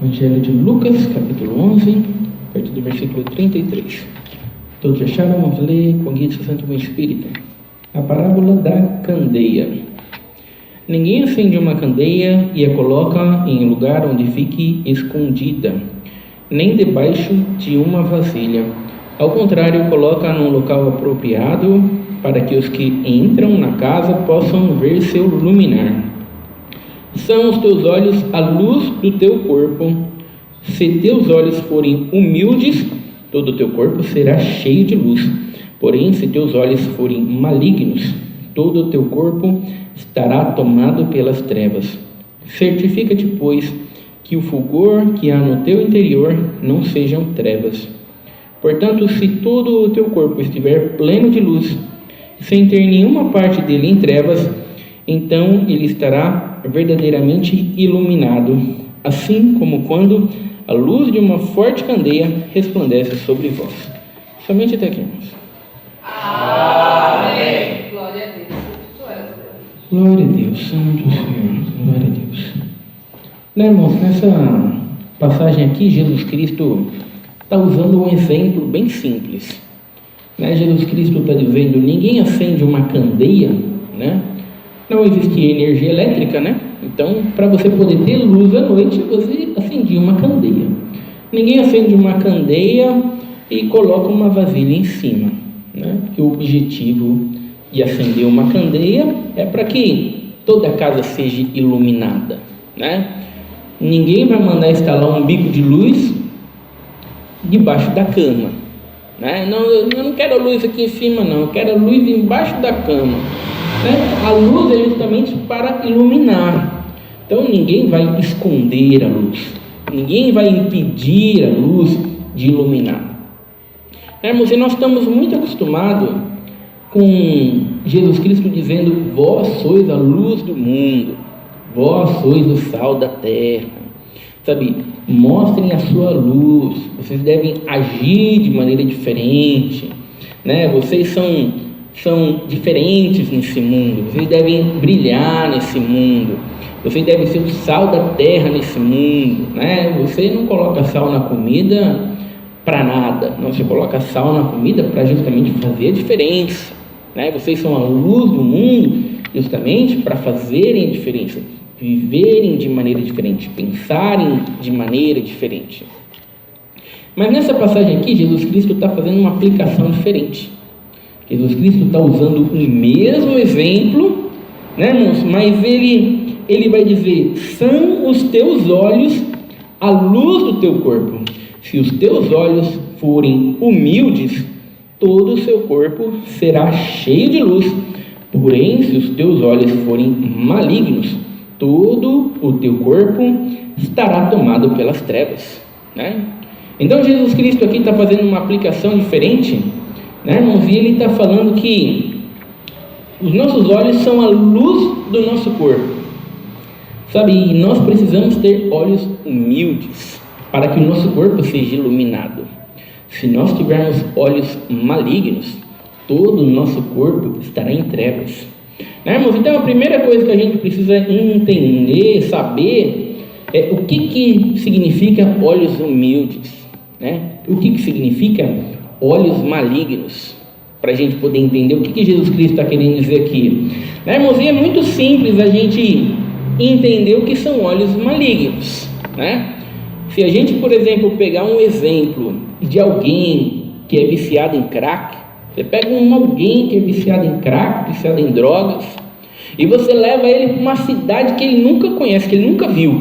Evangelho de Lucas, capítulo 11, a partir do versículo 33. Todos acharam? Vamos ler com a guia do Santo Espírito. A parábola da candeia. Ninguém acende uma candeia e a coloca em lugar onde fique escondida, nem debaixo de uma vasilha. Ao contrário, coloca num local apropriado, para que os que entram na casa possam ver seu luminar. São os teus olhos a luz do teu corpo. Se teus olhos forem humildes, todo o teu corpo será cheio de luz. Porém, se teus olhos forem malignos, todo o teu corpo estará tomado pelas trevas. Certifica-te, pois, que o fulgor que há no teu interior não sejam trevas. Portanto, se todo o teu corpo estiver pleno de luz, sem ter nenhuma parte dele em trevas, então ele estará verdadeiramente iluminado, assim como quando a luz de uma forte candeia resplandece sobre vós. Somente até aqui, irmãos. Amém. Glória a Deus. Glória a Deus, Santo Senhor. Glória a Deus. Irmãos, nessa passagem aqui, Jesus Cristo está usando um exemplo bem simples. Jesus Cristo está dizendo: ninguém acende uma candeia, não existe energia elétrica, Então, para você poder ter luz à noite, você acendia uma candeia. Ninguém acende uma candeia e coloca uma vasilha em cima, Porque o objetivo de acender uma candeia é para que toda a casa seja iluminada, Ninguém vai mandar instalar um bico de luz debaixo da cama, Não, eu não quero a luz aqui em cima, não. Eu quero a luz embaixo da cama, A luz é justamente para iluminar. Então ninguém vai esconder a luz, ninguém vai impedir a luz de iluminar. Irmãos, e nós estamos muito acostumados com Jesus Cristo dizendo: vós sois a luz do mundo, vós sois o sal da terra. Mostrem a sua luz, vocês devem agir de maneira diferente, Vocês são diferentes nesse mundo, vocês devem brilhar nesse mundo, vocês devem ser o sal da terra nesse mundo, Você não coloca sal na comida para nada, não, você coloca sal na comida para justamente fazer a diferença, Vocês são a luz do mundo justamente para fazerem a diferença, viverem de maneira diferente, pensarem de maneira diferente. Mas nessa passagem aqui, Jesus Cristo está fazendo uma aplicação diferente. Jesus Cristo está usando o mesmo exemplo, irmãos? Mas ele vai dizer: são os teus olhos a luz do teu corpo. Se os teus olhos forem humildes, todo o seu corpo será cheio de luz. Porém, se os teus olhos forem malignos, todo o teu corpo estará tomado pelas trevas, Então Jesus Cristo aqui está fazendo uma aplicação diferente, irmãos? E ele está falando que os nossos olhos são a luz do nosso corpo, E nós precisamos ter olhos humildes para que o nosso corpo seja iluminado. Se nós tivermos olhos malignos, todo o nosso corpo estará em trevas. Irmãos, então a primeira coisa que a gente precisa entender, saber, é o que significa olhos humildes, O que significa olhos malignos, para a gente poder entender o que Jesus Cristo está querendo dizer aqui. Irmãos, e é muito simples a gente entender o que são olhos malignos, Se a gente, por exemplo, pegar um exemplo de alguém que é viciado em crack, você pega alguém que é viciado em crack, viciado em drogas, e você leva ele para uma cidade que ele nunca conhece, que ele nunca viu,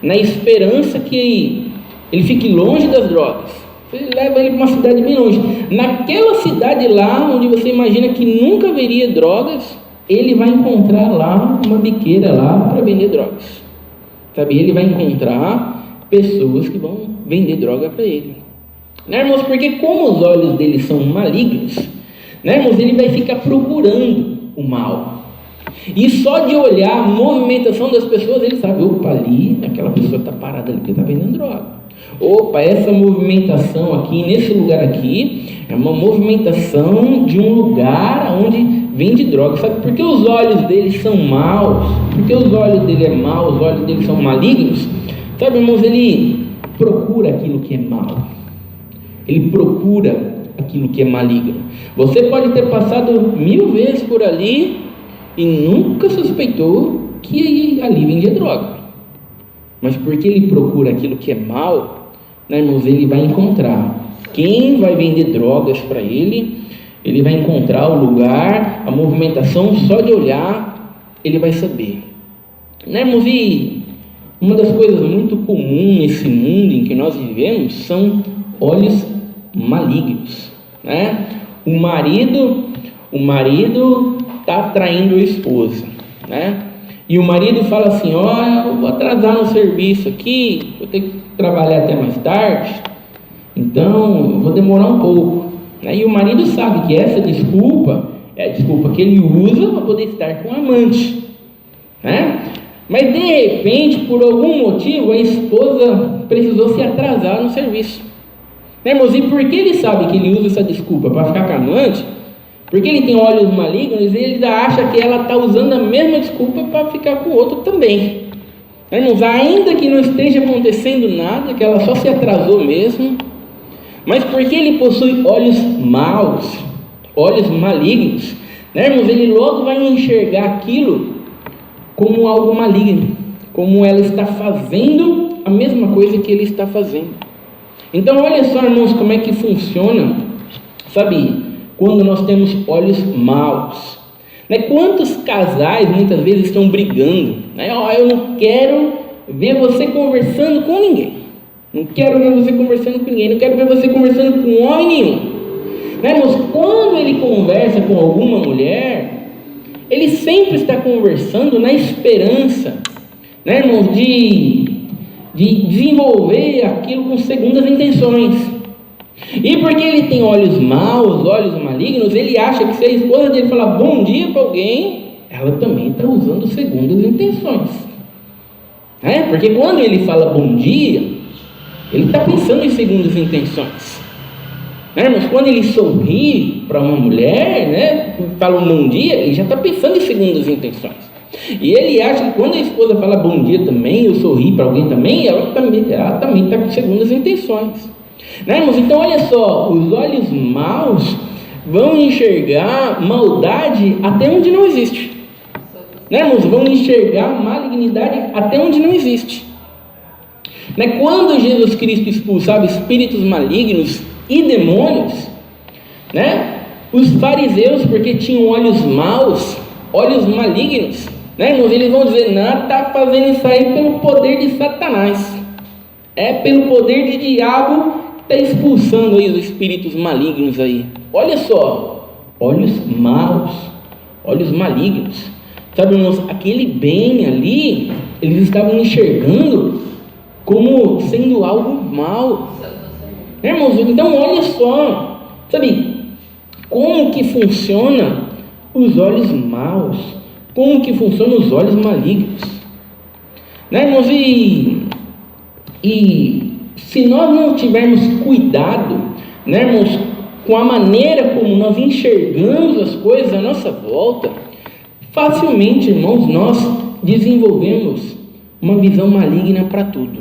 Na esperança que ele fique longe das drogas. Você leva ele para uma cidade bem longe. Naquela cidade lá, onde você imagina que nunca veria drogas, ele vai encontrar lá uma biqueira lá para vender drogas. Ele vai encontrar pessoas que vão vender droga para ele. Irmãos, porque como os olhos dele são malignos, irmãos, ele vai ficar procurando o mal. E só de olhar a movimentação das pessoas, ele sabe: opa, ali, aquela pessoa está parada ali porque está vendendo droga. Opa, essa movimentação aqui, nesse lugar aqui, é uma movimentação de um lugar onde vende droga. Sabe por que os olhos dele são maus? Porque os olhos dele é mau, os olhos dele são malignos? Sabe, irmãos, ele procura aquilo que é mal. Ele procura aquilo que é maligno. Você pode ter passado 1000 vezes por ali e nunca suspeitou que ali vendia droga. Mas porque ele procura aquilo que é mal, né, irmãos, ele vai encontrar quem vai vender drogas para ele. Ele vai encontrar o lugar, a movimentação, só de olhar ele vai saber, né, irmãos? E uma das coisas muito comuns nesse mundo em que nós vivemos são olhos malignos, né? O marido está traindo a esposa, né? E o marido fala assim: olha, eu vou atrasar no serviço aqui, vou ter que trabalhar até mais tarde, então eu vou demorar um pouco, né? E o marido sabe que essa desculpa é a desculpa que ele usa para poder estar com o amante, né? Mas de repente, por algum motivo, a esposa precisou se atrasar no serviço, né, irmãos? E por que ele sabe que ele usa essa desculpa para ficar com a amante? Porque ele tem olhos malignos e ele acha que ela está usando a mesma desculpa para ficar com o outro também, né, irmãos? Ainda que não esteja acontecendo nada, que ela só se atrasou mesmo, mas porque ele possui olhos maus, olhos malignos, né, irmãos? Ele logo vai enxergar aquilo como algo maligno, como ela está fazendo a mesma coisa que ele está fazendo. Então olha só, irmãos, como é que funciona, sabe, quando nós temos olhos maus, né? Quantos casais muitas vezes estão brigando, né? Oh, eu não quero ver você conversando com ninguém, não quero ver você conversando com ninguém, não quero ver você conversando com homem nenhum, né, irmãos? Quando ele conversa com alguma mulher, ele sempre está conversando na esperança, né, irmãos, de desenvolver aquilo com segundas intenções. E porque ele tem olhos maus, olhos malignos, ele acha que se a esposa dele falar bom dia para alguém, ela também está usando segundas intenções, né? Porque quando ele fala bom dia, ele está pensando em segundas intenções, né, irmãos? Quando ele sorri para uma mulher, né, fala um bom dia, ele já está pensando em segundas intenções. E ele acha que quando a esposa fala bom dia também, eu sorri para alguém também, ela também está com segundas intenções, né, irmãos? Então olha só, os olhos maus vão enxergar maldade até onde não existe, né, irmãos? Vão enxergar malignidade até onde não existe, né? Quando Jesus Cristo expulsava espíritos malignos e demônios, né, os fariseus, porque tinham olhos maus, olhos malignos, né, irmãos, eles vão dizer: não, está fazendo isso aí pelo poder de Satanás, é pelo poder de diabo que está expulsando aí os espíritos malignos aí. Olha só, olhos maus, olhos malignos, sabe, irmãos? Aquele bem ali, eles estavam enxergando como sendo algo mal, né, irmãos? Então olha só, sabe, como que funciona os olhos maus, como que funcionam os olhos malignos, né, irmãos? E se nós não tivermos cuidado, né, irmãos, com a maneira como nós enxergamos as coisas à nossa volta, facilmente, irmãos, nós desenvolvemos uma visão maligna para tudo,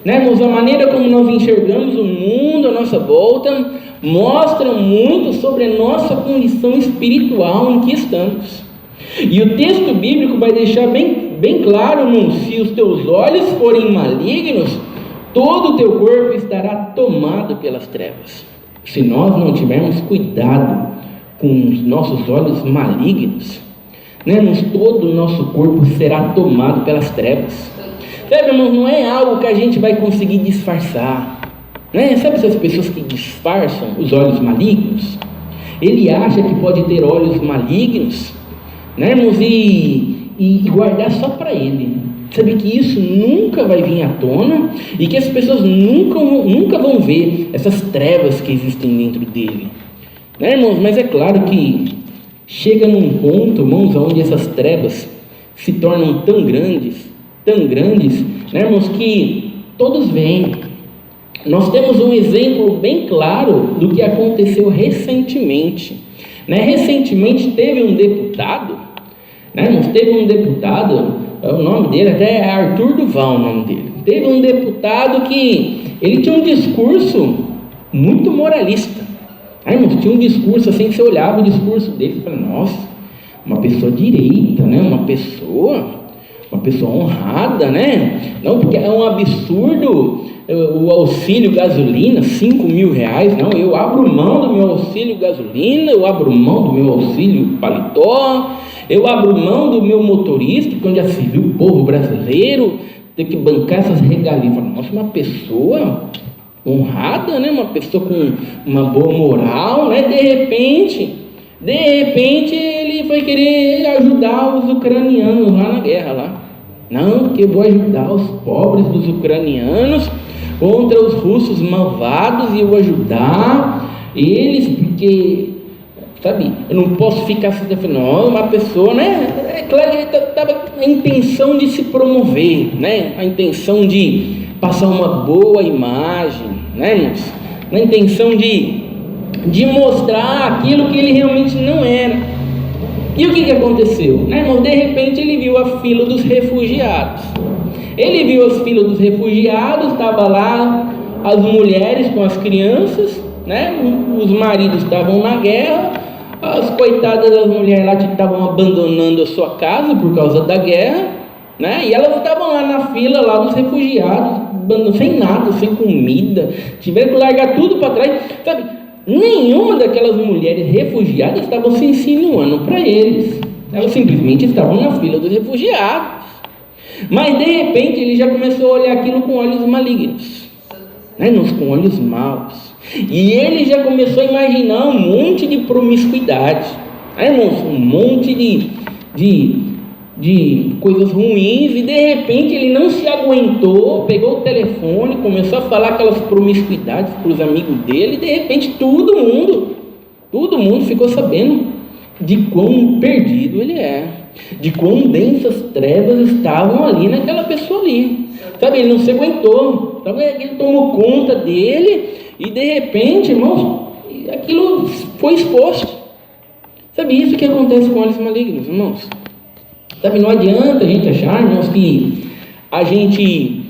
né, irmãos? A maneira como nós enxergamos o mundo à nossa volta mostra muito sobre a nossa condição espiritual em que estamos. E o texto bíblico vai deixar bem claro: se os teus olhos forem malignos, todo o teu corpo estará tomado pelas trevas. Se nós não tivermos cuidado com os nossos olhos malignos, né, irmãos, todo o nosso corpo será tomado pelas trevas. Sabe, irmãos, não é algo que a gente vai conseguir disfarçar, né? Sabe essas pessoas que disfarçam os olhos malignos? Ele acha que pode ter olhos malignos, né, irmãos, e guardar só para ele. Sabe que isso nunca vai vir à tona e que as pessoas nunca vão ver essas trevas que existem dentro dele, né, irmãos? Mas é claro que chega num ponto, irmãos, onde essas trevas se tornam tão grandes, né, irmãos, que todos veem. Nós temos um exemplo bem claro do que aconteceu recentemente, né? Recentemente teve um deputado, né, irmãos, o nome dele até é Arthur Duval, o nome dele. Teve um deputado que ele tinha um discurso muito moralista. Irmãos, tinha um discurso assim, que você olhava o discurso dele e falava, nossa, uma pessoa direita, né? Uma pessoa honrada, né? Não, porque é um absurdo o auxílio gasolina, 5 mil reais, não, eu abro mão do meu auxílio gasolina, eu abro mão do meu auxílio paletó, eu abro mão do meu motorista, quando já se viu o povo brasileiro ter que bancar essas regalias. Nossa, uma pessoa honrada, né? Uma pessoa com uma boa moral, né? De repente ele foi querer ajudar os ucranianos lá na guerra lá. Não, porque eu vou ajudar os pobres dos ucranianos contra os russos malvados e eu vou ajudar eles, porque, sabe, eu não posso ficar assim, não, uma pessoa, né? É claro que ele estava com a intenção de se promover, né? A intenção de passar uma boa imagem, né? Na intenção de mostrar aquilo que ele realmente não era. E o que aconteceu? Né, irmão? De repente ele viu a fila dos refugiados. Ele viu as filas dos refugiados, estava lá as mulheres com as crianças, né? Os maridos estavam na guerra, as coitadas das mulheres lá estavam abandonando a sua casa por causa da guerra, né? E elas estavam lá na fila lá dos refugiados, sem nada, sem comida, tiveram que largar tudo para trás, sabe? Nenhuma daquelas mulheres refugiadas estavam se insinuando para eles. Elas simplesmente estavam na fila dos refugiados. Mas de repente ele já começou a olhar aquilo com olhos malignos, né? Com olhos maus. E ele já começou a imaginar um monte de promiscuidade, né, irmãos? Um monte de coisas ruins, e de repente ele não se aguentou, pegou o telefone, começou a falar aquelas promiscuidades para os amigos dele, e de repente todo mundo ficou sabendo de quão perdido ele é, de quão densas trevas estavam ali naquela pessoa ali, sabe? Ele não se aguentou, sabe? Ele tomou conta dele, e de repente, irmãos, aquilo foi exposto. Sabe isso que acontece com olhos malignos, irmãos? Sabe, não adianta a gente achar, irmãos, que a gente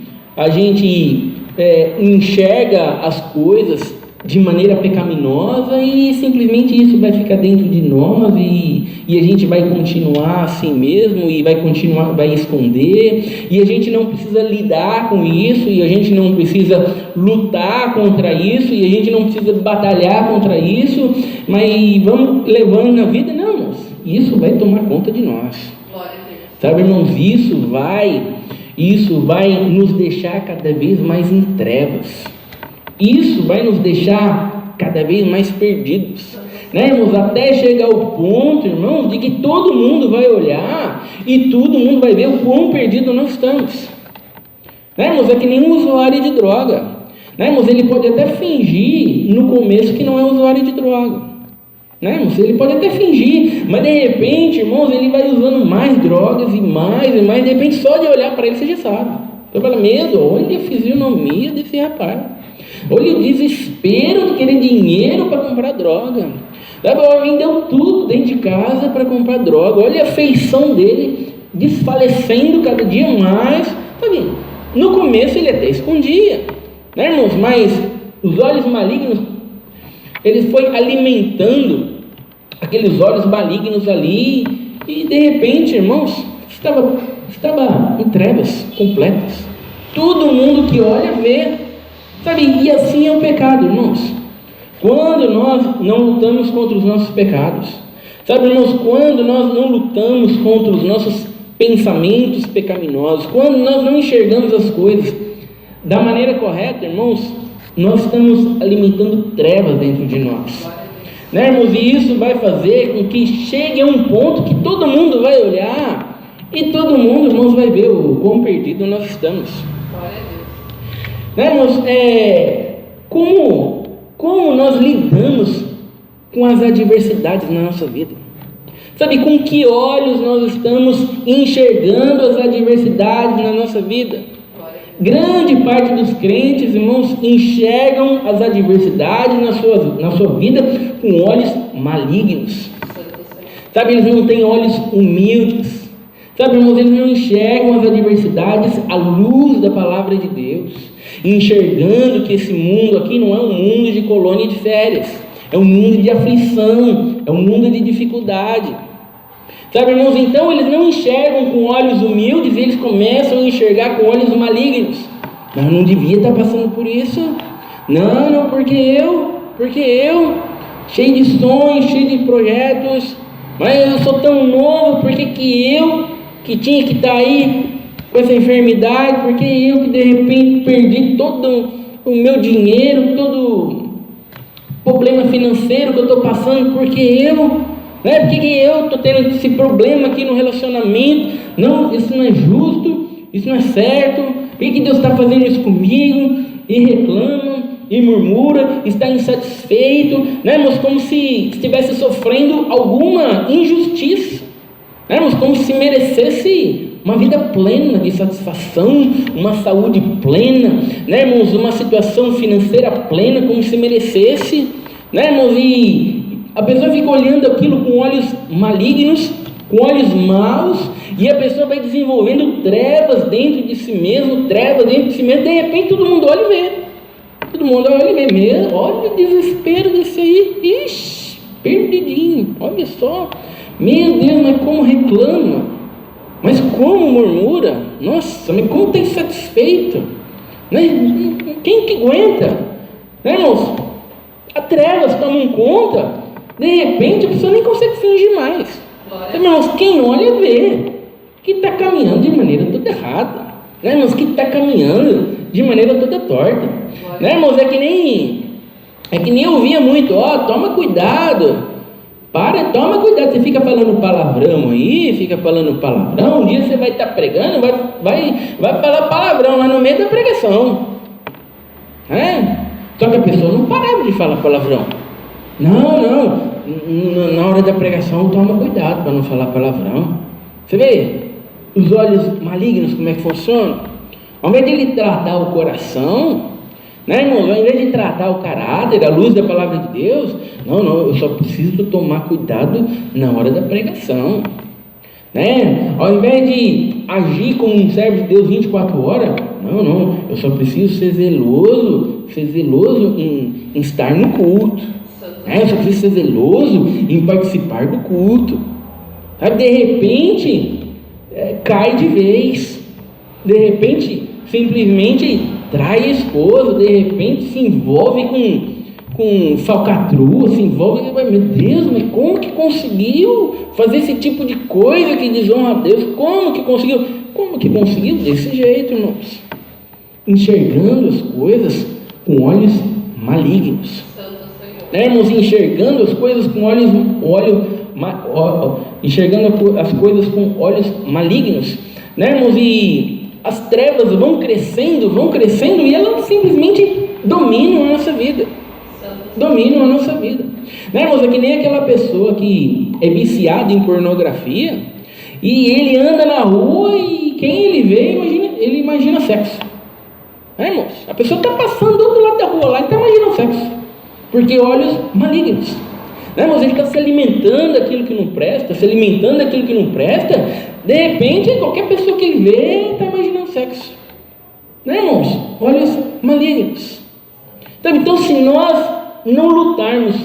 enxerga as coisas de maneira pecaminosa e simplesmente isso vai ficar dentro de nós e a gente vai continuar assim mesmo e vai esconder, e a gente não precisa lidar com isso, e a gente não precisa lutar contra isso, e a gente não precisa batalhar contra isso, mas vamos levando na vida. Não, irmãos, isso vai tomar conta de nós. Sabe, irmãos, isso vai nos deixar cada vez mais em trevas. Isso vai nos deixar cada vez mais perdidos, né, irmãos? Até chegar ao ponto, irmãos, de que todo mundo vai olhar e todo mundo vai ver o quão perdido nós estamos. Né, irmãos? É que nem um usuário de droga. Né, irmãos? Ele pode até fingir no começo que não é usuário de droga. Né, irmãos? Ele pode até fingir, mas de repente, irmãos, ele vai usando mais drogas e mais, de repente só de olhar para ele você já sabe. Você fala, olha a fisionomia desse rapaz, olha o desespero de querer dinheiro para comprar droga. Vendeu tudo dentro de casa para comprar droga. Olha a feição dele desfalecendo cada dia mais. Sabe? No começo ele até escondia, né, irmãos? Mas os olhos malignos, ele foi alimentando aqueles olhos malignos ali, e de repente, irmãos, estava em trevas completas. Todo mundo que olha vê, sabe? E assim é o pecado, irmãos. Quando nós não lutamos contra os nossos pecados, sabe, irmãos? Quando nós não lutamos contra os nossos pensamentos pecaminosos, quando nós não enxergamos as coisas da maneira correta, irmãos, nós estamos alimentando trevas dentro de nós, né, irmãos? E isso vai fazer com que chegue a um ponto que todo mundo vai olhar e todo mundo, irmãos, vai ver o quão perdido nós estamos. Né, irmãos? Como nós lidamos com as adversidades na nossa vida? Sabe, com que olhos nós estamos enxergando as adversidades na nossa vida? Grande parte dos crentes, irmãos, enxergam as adversidades na sua vida com olhos malignos. Sabe, eles não têm olhos humildes. Sabe, irmãos, eles não enxergam as adversidades à luz da palavra de Deus, enxergando que esse mundo aqui não é um mundo de colônia de férias, é um mundo de aflição, é um mundo de dificuldade. Sabe, irmãos, então eles não enxergam com olhos humildes, eles começam a enxergar com olhos malignos. Eu não devia estar passando por isso. Não, porque eu, cheio de sonhos, cheio de projetos, mas eu sou tão novo, porque que eu, que tinha que estar aí com essa enfermidade, porque eu que de repente perdi todo o meu dinheiro, todo problema financeiro que eu estou passando, porque eu... Porque que eu estou tendo esse problema aqui no relacionamento? Não, isso não é justo, isso não é certo. Por que Deus está fazendo isso comigo? E reclama, e murmura, está insatisfeito, mas como se estivesse sofrendo alguma injustiça, mas como se merecesse uma vida plena de satisfação, uma saúde plena, irmãos, uma situação financeira plena, como se merecesse, irmãos, e a pessoa fica olhando aquilo com olhos malignos, com olhos maus, e a pessoa vai desenvolvendo trevas dentro de si mesmo, de repente todo mundo olha e vê. Todo mundo olha e vê mesmo, olha o desespero desse aí, ixi, perdidinho, olha só, meu Deus, mas como reclama, mas como murmura, nossa, mas como está insatisfeito, quem que aguenta, irmãos, as trevas tomam conta. De repente a pessoa nem consegue fingir mais. Irmãos, quem olha vê que está caminhando de maneira toda errada, irmãos, que está caminhando de maneira toda torta, irmãos, é que nem eu ouvia muito, toma cuidado, toma cuidado, você fica falando palavrão aí, um dia você vai estar pregando, vai falar palavrão lá no meio da pregação, só que a pessoa não parava de falar palavrão. Não, na hora da pregação toma cuidado para não falar palavrão. Você vê os olhos malignos como é que funcionam? Ao invés de ele tratar o coração, irmãos, ao invés de tratar o caráter, a luz da palavra de Deus, não, eu só preciso tomar cuidado na hora da pregação, ao invés de agir como um servo de Deus 24 horas, não, eu só preciso ser zeloso em estar no culto. Eu só preciso ser zeloso em participar do culto. Sabe? De repente, cai de vez. De repente, simplesmente trai a esposa. De repente, se envolve com falcatrua. Se envolve. Meu Deus, mas como que conseguiu fazer esse tipo de coisa que desonra a Deus? Como que conseguiu? Desse jeito, irmãos. Enxergando as coisas com olhos malignos. Irmãos, enxergando as coisas com enxergando as coisas com olhos malignos, irmãos, e as trevas vão crescendo e elas simplesmente dominam a nossa vida. Irmãos, é que nem aquela pessoa que é viciada em pornografia e ele anda na rua e quem ele vê, ele imagina sexo. Irmãos, a pessoa está passando do outro lado da rua lá e está imaginando sexo. Porque olhos malignos, irmãos, ele está se alimentando daquilo que não presta, de repente, qualquer pessoa que ele vê está imaginando sexo, irmãos, olhos malignos. Então, se nós não lutarmos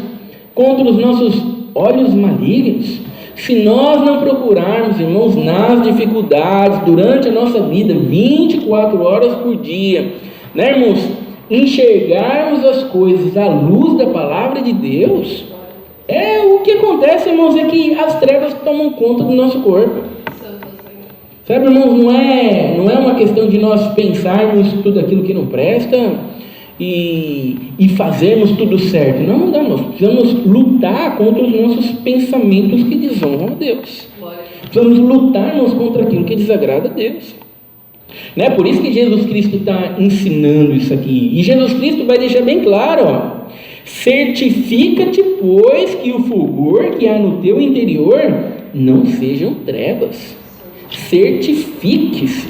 contra os nossos olhos malignos, se nós não procurarmos, irmãos, nas dificuldades, durante a nossa vida, 24 horas por dia, irmãos, enxergarmos as coisas à luz da palavra de Deus, o que acontece, irmãos, é que as trevas tomam conta do nosso corpo. Sabe, irmãos, não é uma questão de nós pensarmos tudo aquilo que não presta e fazermos tudo certo. Não, nós precisamos lutar contra os nossos pensamentos que desonram a Deus. Precisamos lutar, irmãos, contra aquilo que desagrada a Deus. Por isso que Jesus Cristo está ensinando isso aqui. E Jesus Cristo vai deixar bem claro, certifica-te, pois, que o fulgor que há no teu interior não sejam trevas. Certifique-se.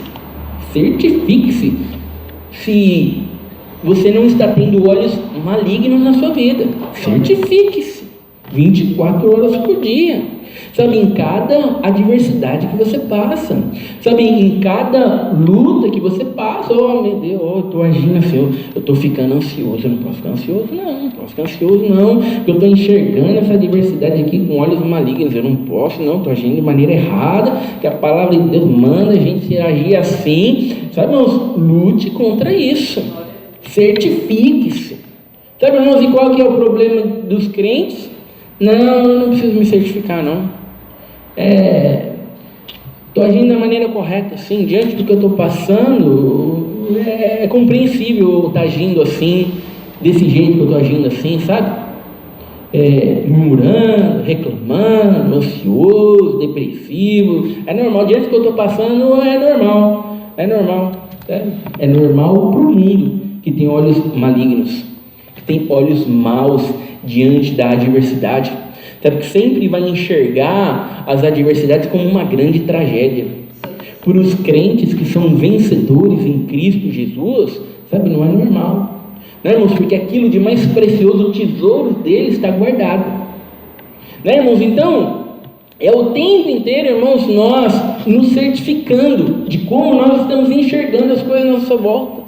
Se você não está tendo olhos malignos na sua vida, certifique-se. 24 horas por dia. sabe, em cada adversidade que você passa, sabe, em cada luta que você passa. Oh meu Deus, eu estou agindo assim, eu estou ficando ansioso. Eu não posso ficar ansioso, não posso ficar ansioso, não, porque eu estou enxergando essa adversidade aqui com olhos malignos. Eu não posso, não, estou agindo de maneira errada, que a palavra de Deus manda a gente agir assim, sabe, irmãos, lute contra isso, certifique-se, sabe, irmãos, e qual que é o problema dos crentes? Não, eu não preciso me certificar, não. Estou agindo da maneira correta, sim, diante do que eu estou passando, é compreensível eu estar agindo assim, desse jeito que eu estou agindo assim, sabe? Murmurando, reclamando, ansioso, depressivo, é normal, diante do que eu estou passando, é normal, é normal para o mundo que tem olhos malignos, que tem olhos maus diante da adversidade, sabe, que sempre vai enxergar as adversidades como uma grande tragédia. Por os crentes que são vencedores em Cristo Jesus, sabe, não é normal, né, irmãos? Porque aquilo de mais precioso, o tesouro dele está guardado, né, irmãos? Então, é o tempo inteiro, irmãos, nós nos certificando de como nós estamos enxergando as coisas à nossa volta,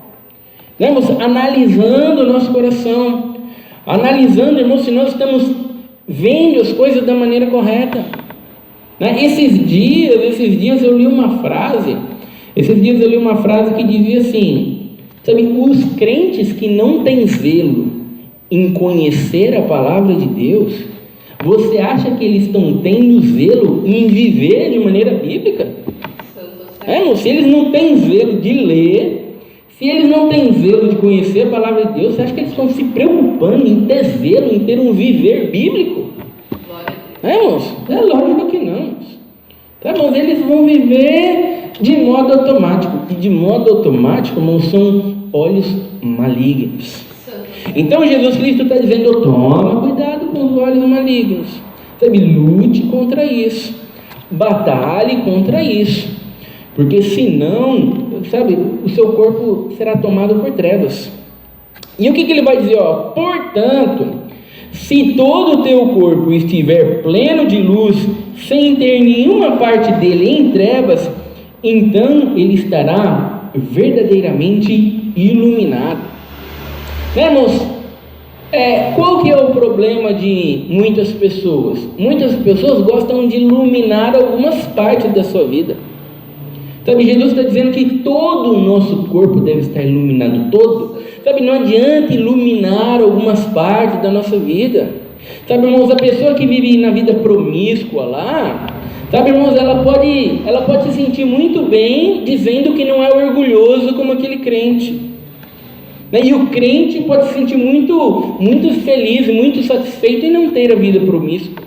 né, irmãos? Analisando o nosso coração, analisando, irmãos, se nós estamos vendo as coisas da maneira correta, né? Esses dias eu li uma frase que dizia assim, sabe, os crentes que não têm zelo em conhecer a palavra de Deus, você acha que eles estão tendo zelo em viver de maneira bíblica? Se eles não têm zelo de ler, se eles não têm zelo de conhecer a palavra de Deus, você acha que eles estão se preocupando em ter zelo, em ter um viver bíblico? Irmãos? É lógico que não. Tá, irmãos? Eles vão viver de modo automático. E de modo automático, irmãos, são olhos malignos. Então Jesus Cristo está dizendo, toma cuidado com os olhos malignos. Sabe, lute contra isso. Batalhe contra isso. Porque senão, sabe, o seu corpo será tomado por trevas. E o que ele vai dizer? Portanto, se todo o teu corpo estiver pleno de luz, sem ter nenhuma parte dele em trevas, então ele estará verdadeiramente iluminado. Né, irmãos? Qual que é o problema de muitas pessoas? Muitas pessoas gostam de iluminar algumas partes da sua vida. Sabe, Jesus está dizendo que todo o nosso corpo deve estar iluminado, todo. Sabe, não adianta iluminar algumas partes da nossa vida. Sabe, irmãos, a pessoa que vive na vida promíscua lá, sabe, irmãos, ela pode se sentir muito bem dizendo que não é orgulhoso como aquele crente. E o crente pode se sentir muito, muito feliz, muito satisfeito em não ter a vida promíscua.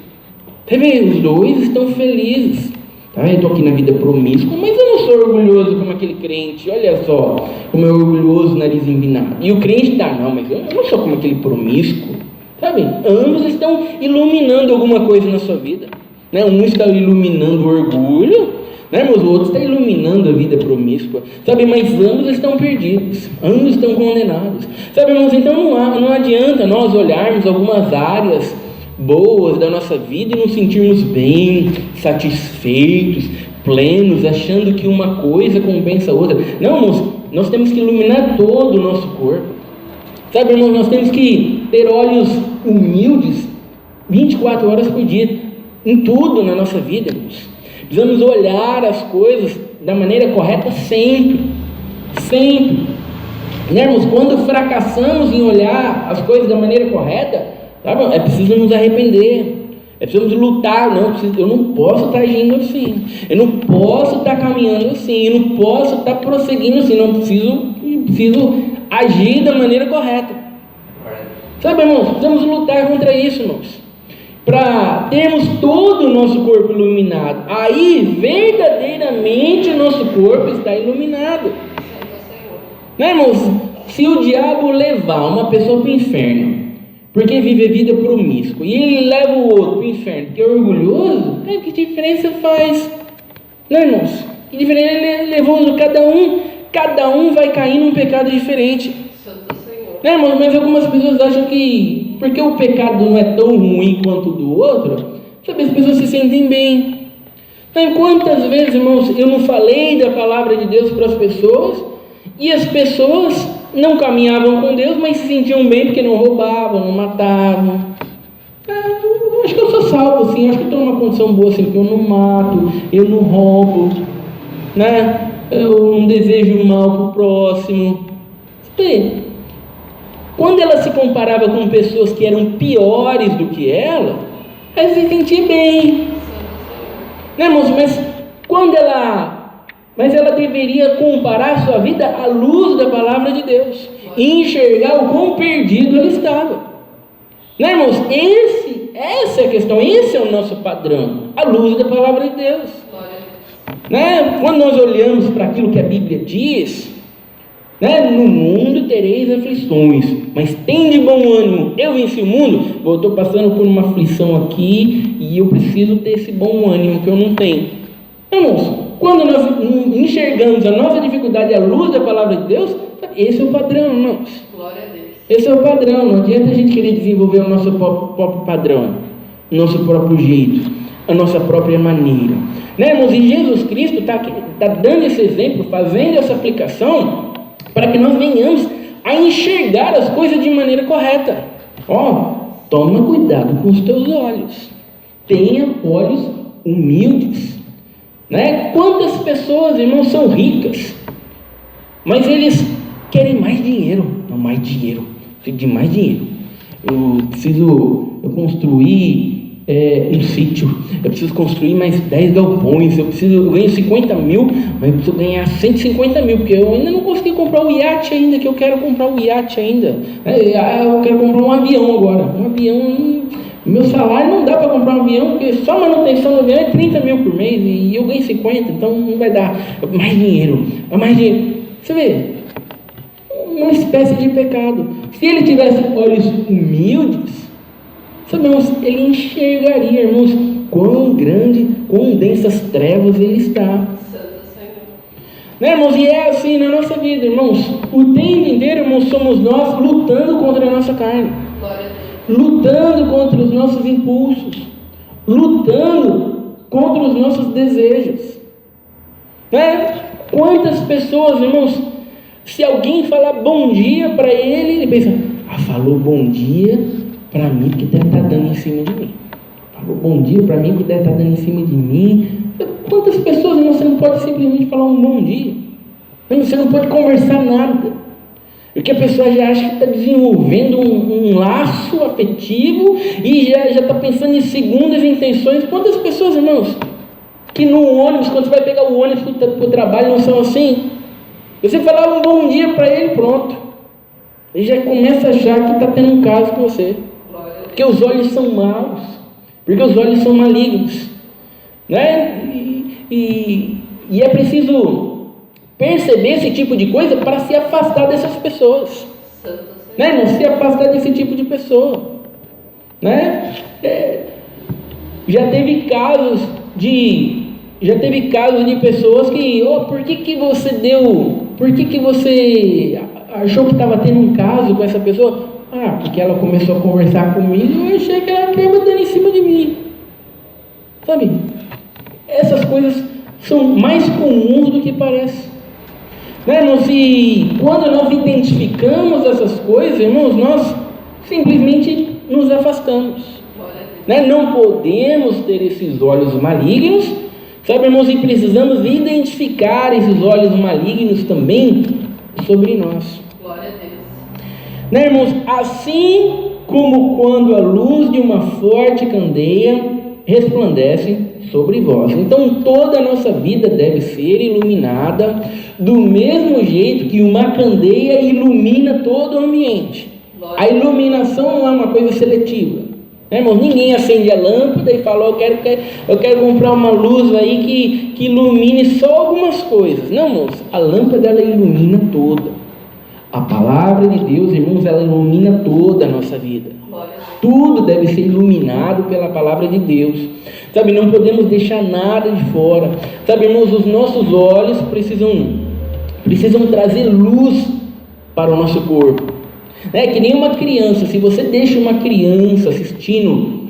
Sabe, os dois estão felizes. Eu estou aqui na vida promíscua, mas eu não sou orgulhoso como aquele crente. Olha só, como é orgulhoso, nariz empinado. E o crente não, mas eu não sou como aquele promíscuo. Sabe, ambos estão iluminando alguma coisa na sua vida, né? Um está iluminando o orgulho, né, irmãos? O outro está iluminando a vida promíscua, sabe, mas ambos estão perdidos, ambos estão condenados, sabe, irmãos? Então não adianta nós olharmos algumas áreas boas da nossa vida e nos sentirmos bem, satisfeitos, plenos, achando que uma coisa compensa a outra. Não, irmãos, nós temos que iluminar todo o nosso corpo, sabe, irmãos? Nós temos que ter olhos humildes 24 horas por dia, em tudo na nossa vida, irmãos. Precisamos olhar as coisas da maneira correta sempre, né, irmãos? Quando fracassamos em olhar as coisas da maneira correta, tá, é preciso nos arrepender, é preciso lutar. Eu não posso estar agindo assim, eu não posso estar caminhando assim, eu não posso estar prosseguindo assim, não preciso agir da maneira correta, sabe, irmãos? Precisamos lutar contra isso, irmãos, para termos todo o nosso corpo iluminado. Aí verdadeiramente o nosso corpo está iluminado, né, irmãos? Se o diabo levar uma pessoa para o inferno porque vive a vida promíscua, e ele leva o outro para o inferno porque é orgulhoso, que diferença faz? Não, irmãos? Que diferença? Ele levou cada um vai cair num pecado diferente. Não, irmãos? Mas algumas pessoas acham que porque o pecado não é tão ruim quanto o do outro, Sabe, as pessoas se sentem bem. Então, quantas vezes, irmãos, eu não falei da palavra de Deus para as pessoas e as pessoas não caminhavam com Deus, mas se sentiam bem porque não roubavam, não matavam. Eu acho que eu sou salvo, assim, acho que eu estou numa condição boa, assim, porque eu não mato, eu não roubo, né? Eu não desejo mal para o próximo. Quando ela se comparava com pessoas que eram piores do que ela se sentia bem, né, irmãos? Mas ela deveria comparar sua vida à luz da palavra de Deus e enxergar o quão perdido ela estava, né, irmãos? Essa é a questão, esse é o nosso padrão, a luz da palavra de Deus, né? Quando nós olhamos para aquilo que a Bíblia diz, né? No mundo tereis aflições, mas tem de bom ânimo, eu venci o mundo. Eu estou passando por uma aflição aqui e eu preciso ter esse bom ânimo que eu não tenho. Irmãos, quando nós enxergamos a nossa dificuldade à luz da palavra de Deus, esse é o padrão, irmãos. Glória a Deus. Esse é o padrão, não adianta a gente querer desenvolver o nosso próprio padrão, o nosso próprio jeito, a nossa própria maneira, né, irmãos? E Jesus Cristo está dando esse exemplo, fazendo essa aplicação para que nós venhamos a enxergar as coisas de maneira correta. Toma cuidado com os teus olhos, tenha olhos humildes, né? Quantas pessoas, irmãos, são ricas, mas eles querem mais dinheiro, preciso de mais dinheiro, eu construir um sítio, eu preciso construir mais 10 galpões, eu ganho 50 mil, mas eu preciso ganhar 150 mil, porque eu ainda não consegui comprar o iate ainda, que eu quero comprar o iate ainda, eu quero comprar um avião agora, meu salário não dá para comprar um avião, porque só a manutenção do avião é 30 mil por mês, e eu ganho 50, então não vai dar, mais dinheiro, você vê, uma espécie de pecado. Se ele tivesse olhos humildes, sabemos, ele enxergaria, irmãos, quão grande, quão densas trevas ele está. Né, irmãos? E é assim na nossa vida, irmãos. O tempo inteiro, irmãos, somos nós lutando contra a nossa carne, lutando contra os nossos impulsos, lutando contra os nossos desejos, né? Quantas pessoas, irmãos, se alguém falar bom dia para ele pensa, falou bom dia para mim que deve estar dando em cima de mim. Falou bom dia para mim que deve estar dando em cima de mim. Quantas pessoas, irmão, você não pode simplesmente falar um bom dia? Você não pode conversar nada. Porque a pessoa já acha que está desenvolvendo um laço afetivo e já está pensando em segundas intenções. Quantas pessoas, irmãos, que no ônibus, quando você vai pegar o ônibus para o trabalho, não são assim? Você falar um bom dia para ele, pronto. Ele já começa a achar que está tendo um caso com você. Porque os olhos são maus, porque os olhos são malignos, né? E é preciso perceber esse tipo de coisa para se afastar dessas pessoas, né, irmão? Se afastar desse tipo de pessoa, né? Já teve casos de pessoas que, por que você achou que estava tendo um caso com essa pessoa? Porque ela começou a conversar comigo e eu achei que ela estava dando em cima de mim. Sabe? Essas coisas são mais comuns do que parece. Né, irmãos? E quando nós identificamos essas coisas, irmãos, nós simplesmente nos afastamos. Né? Não podemos ter esses olhos malignos, sabe, irmãos? E precisamos identificar esses olhos malignos também sobre nós. Glória a Deus. Né, irmãos? Assim como quando a luz de uma forte candeia resplandece sobre vós. Então toda a nossa vida deve ser iluminada do mesmo jeito que uma candeia ilumina todo o ambiente. A iluminação não é uma coisa seletiva. Né, irmãos? Ninguém acende a lâmpada e fala, eu quero comprar uma luz aí que ilumine só algumas coisas. Não, irmãos, a lâmpada ela ilumina toda. A palavra de Deus, irmãos, ela ilumina toda a nossa vida. Tudo deve ser iluminado pela palavra de Deus. Sabe, não podemos deixar nada de fora. Sabe, irmãos, os nossos olhos precisam trazer luz para o nosso corpo. Que nem uma criança, se você deixa uma criança assistindo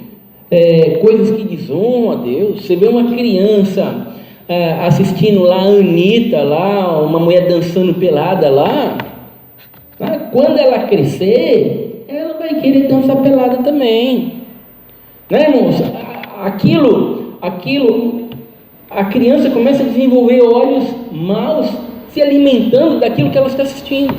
coisas que desonram a Deus. Você vê uma criança assistindo lá a Anitta, lá, uma mulher dançando pelada lá, né? Quando ela crescer, ela vai querer dançar pelada também, né, irmãos? A criança começa a desenvolver olhos maus, se alimentando daquilo que ela está assistindo,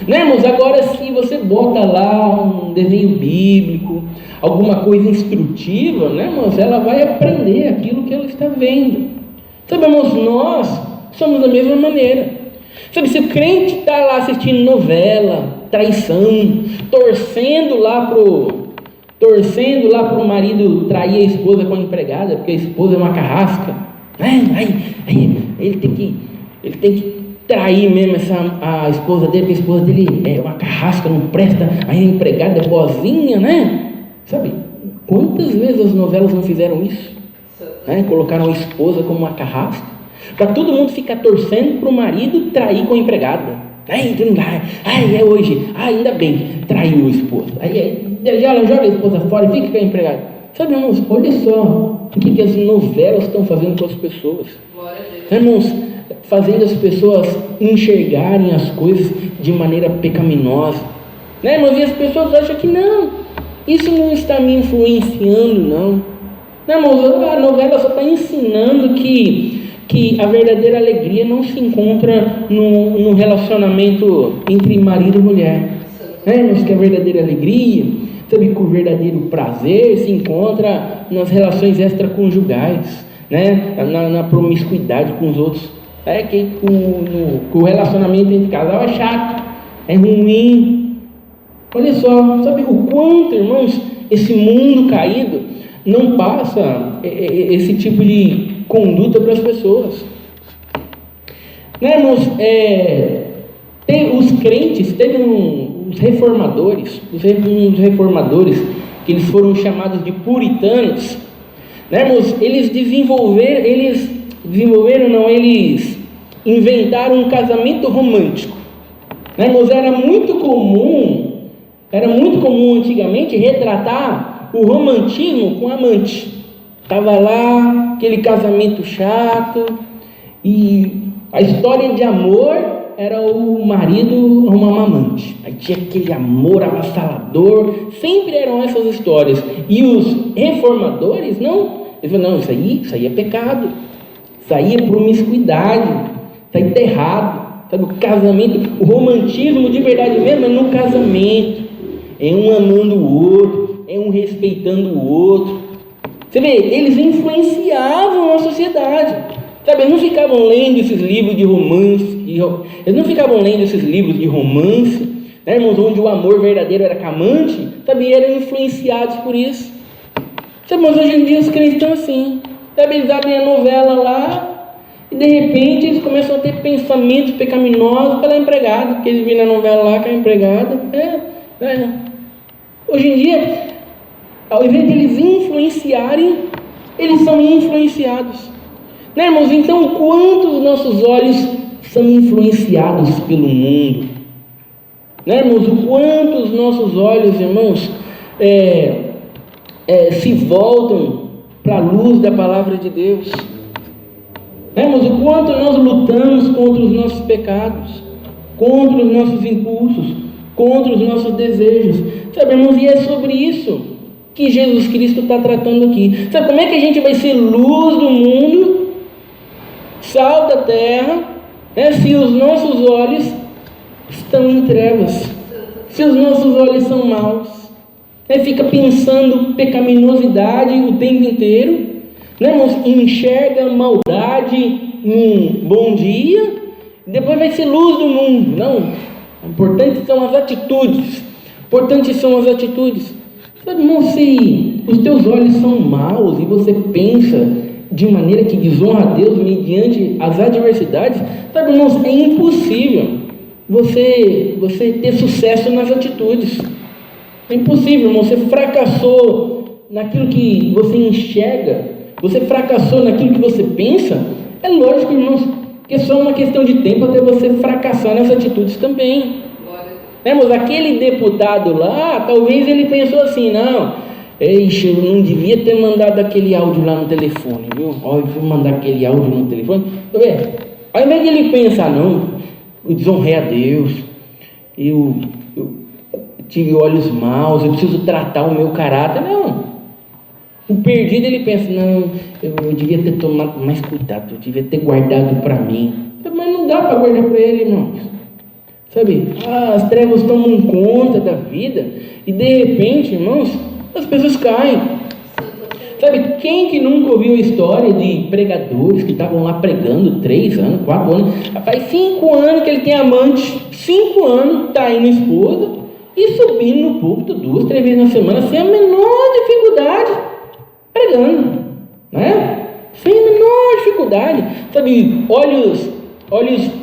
né, irmãos? Agora, se você bota lá um desenho bíblico, alguma coisa instrutiva, né, irmãos, ela vai aprender aquilo que ela está vendo. Sabe, irmãos, nós somos da mesma maneira. Sabe, se o crente está lá assistindo novela, traição, torcendo lá pro marido trair a esposa com a empregada, porque a esposa é uma carrasca, aí ele tem que trair mesmo a esposa dele, porque a esposa dele é uma carrasca, não presta, aí a empregada é boazinha, né? Sabe, quantas vezes as novelas não fizeram isso? Né? Colocaram a esposa como uma carrasca, para todo mundo ficar torcendo para o marido trair com a empregada. É hoje, ainda bem, traiu a esposa. Aí ela joga a esposa fora e fica com a empregada. Sabe, irmãos, olha só o que as novelas estão fazendo com as pessoas. Irmãos, fazendo as pessoas enxergarem as coisas de maneira pecaminosa, né, irmãos? E as pessoas acham que não, isso não está me influenciando, não. Não, irmãos, a novela só está ensinando que a verdadeira alegria não se encontra no relacionamento entre marido e mulher, né, irmãos? Que a verdadeira alegria, sabe, que o verdadeiro prazer se encontra nas relações extraconjugais, né, na promiscuidade com os outros. Que o relacionamento entre casal é chato, é ruim. Olha só, sabe o quanto, irmãos, esse mundo caído não passa esse tipo de conduta para as pessoas, né, irmãos? Tem os crentes, teve os reformadores, que eles foram chamados de puritanos, né, irmãos? Eles inventaram um casamento romântico, né, irmãos? Era muito comum antigamente retratar o romantismo com amante. Estava lá aquele casamento chato, e a história de amor era o marido arrumar uma amante. Aí tinha aquele amor avassalador, sempre eram essas histórias. E os reformadores, não, eles falaram, não, isso aí é pecado, isso aí é promiscuidade, isso aí está errado. Sabe, o casamento, o romantismo de verdade mesmo é no casamento, é um amando o outro, é um respeitando o outro. Você vê, eles influenciavam a sociedade, sabe? Eles não ficavam lendo esses livros de romance, né, irmãos, onde o amor verdadeiro era camante, sabe? E eram influenciados por isso. Sabe, mas hoje em dia os crentes estão assim, sabe? Eles abrem a novela lá e de repente eles começam a ter pensamentos pecaminosos pela empregada, porque eles viram na novela lá com a empregada. Hoje em dia, ao invés de eles influenciarem, eles são influenciados, né, irmãos? Então, quanto os nossos olhos são influenciados pelo mundo, né, irmãos? O quanto os nossos olhos, irmãos, se voltam para a luz da palavra de Deus, né, irmãos? O quanto nós lutamos contra os nossos pecados, contra os nossos impulsos, contra os nossos desejos, sabe, irmãos? E é sobre isso que Jesus Cristo está tratando aqui. Sabe como é que a gente vai ser luz do mundo, sal da terra, né, se os nossos olhos estão em trevas, se os nossos olhos são maus, né, fica pensando pecaminosidade o tempo inteiro, né, irmãos? Enxerga maldade num bom dia, depois vai ser luz do mundo. Não, importante são as atitudes, Sabe, irmão, se os teus olhos são maus e você pensa de maneira que desonra a Deus mediante as adversidades, sabe, irmãos, é impossível você ter sucesso nas atitudes. É impossível, irmão. Você fracassou naquilo que você enxerga, você fracassou naquilo que você pensa. É lógico, irmãos, que é só uma questão de tempo até você fracassar nas atitudes também. Mas aquele deputado lá, talvez ele pensou assim, não, Eixe, eu não devia ter mandado aquele áudio lá no telefone, viu? Ó, eu vou mandar aquele áudio no telefone. Ao invés de ele pensar, não, eu desonrei a Deus, eu tive olhos maus, eu preciso tratar o meu caráter. Não. O perdido, ele pensa, não, eu devia ter tomado mais cuidado, eu devia ter guardado para mim. Mas não dá para guardar para ele, irmãos. Sabe, as trevas tomam conta da vida e de repente, irmãos, as pessoas caem. Sabe, quem que nunca ouviu a história de pregadores que estavam lá pregando 3 anos, 4 anos, faz 5 anos que ele tem amante, 5 anos, está indo esposa e subindo no púlpito 2, 3 vezes na semana, sem a menor dificuldade, pregando, né? Sem a menor dificuldade, sabe, olhos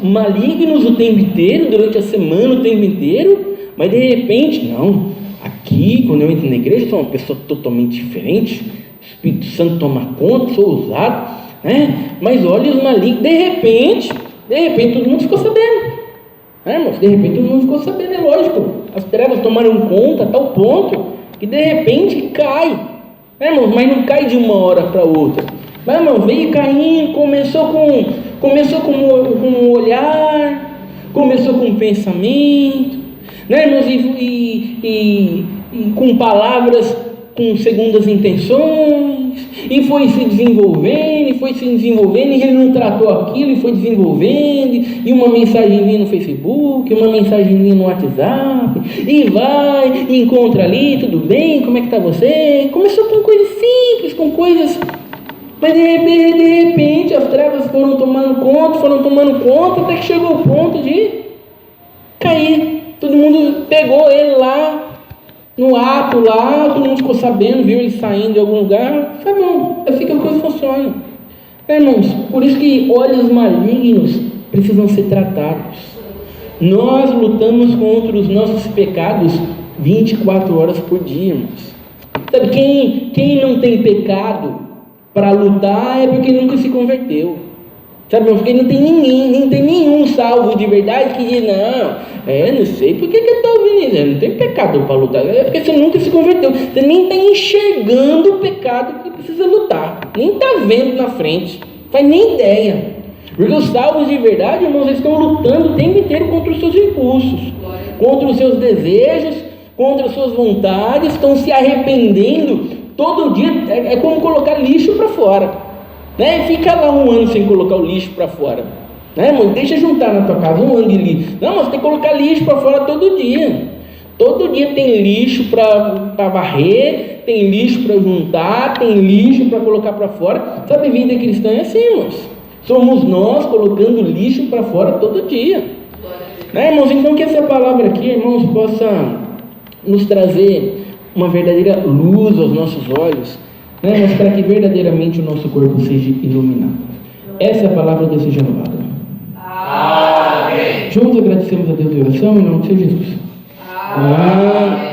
malignos o tempo inteiro, durante a semana o tempo inteiro, mas de repente, não, aqui, quando eu entro na igreja, eu sou uma pessoa totalmente diferente, o Espírito Santo toma conta, sou ousado, né? Mas olhos malignos, de repente todo mundo ficou sabendo, né, irmãos? De repente todo mundo ficou sabendo, é lógico, as trevas tomaram conta a tal ponto que de repente cai, né, irmãos? Mas não cai de uma hora para outra, mas, irmão, veio caindo, começou com um olhar, começou com um pensamento, né, irmãos? E com palavras com segundas intenções, e foi se desenvolvendo, e ele não tratou aquilo, e foi desenvolvendo, e uma mensagenzinha no Facebook, uma mensagenzinha no WhatsApp, e vai, e encontra ali, tudo bem, como é que está você? Começou com coisas simples, com coisas... Mas de repente as trevas foram tomando conta, até que chegou o ponto de cair. Todo mundo pegou ele lá, no ato lá, todo mundo ficou sabendo, viu ele saindo de algum lugar. Sabe, não, é assim que as coisas funcionam. Irmãos, por isso que olhos malignos precisam ser tratados. Nós lutamos contra os nossos pecados 24 horas por dia, irmãos. Sabe, quem não tem pecado para lutar é porque nunca se converteu, sabe? Porque não tem ninguém, nem tem nenhum salvo de verdade que diz, não sei por que eu estou ouvindo isso, não tem pecado para lutar, é porque você nunca se converteu, você nem está enxergando o pecado que precisa lutar, nem está vendo na frente, faz nem ideia, porque os salvos de verdade, irmãos, eles estão lutando o tempo inteiro contra os seus impulsos, contra os seus desejos, contra as suas vontades, estão se arrependendo. Todo dia é como colocar lixo para fora, né? Fica lá 1 ano sem colocar o lixo para fora, né, irmão? Deixa juntar na tua casa 1 ano de lixo. Não, mas tem que colocar lixo para fora todo dia. Todo dia tem lixo para varrer, tem lixo para juntar, tem lixo para colocar para fora. Sabe, vida cristã é assim, irmãos. Somos nós colocando lixo para fora todo dia, né, irmãos? Então que essa palavra aqui, irmãos, possa nos trazer uma verdadeira luz aos nossos olhos, né? Mas para que verdadeiramente o nosso corpo seja iluminado. Essa é a palavra do Deus seja louvado. Amém. Juntos agradecemos a Deus em oração, em nome de Jesus. Amém.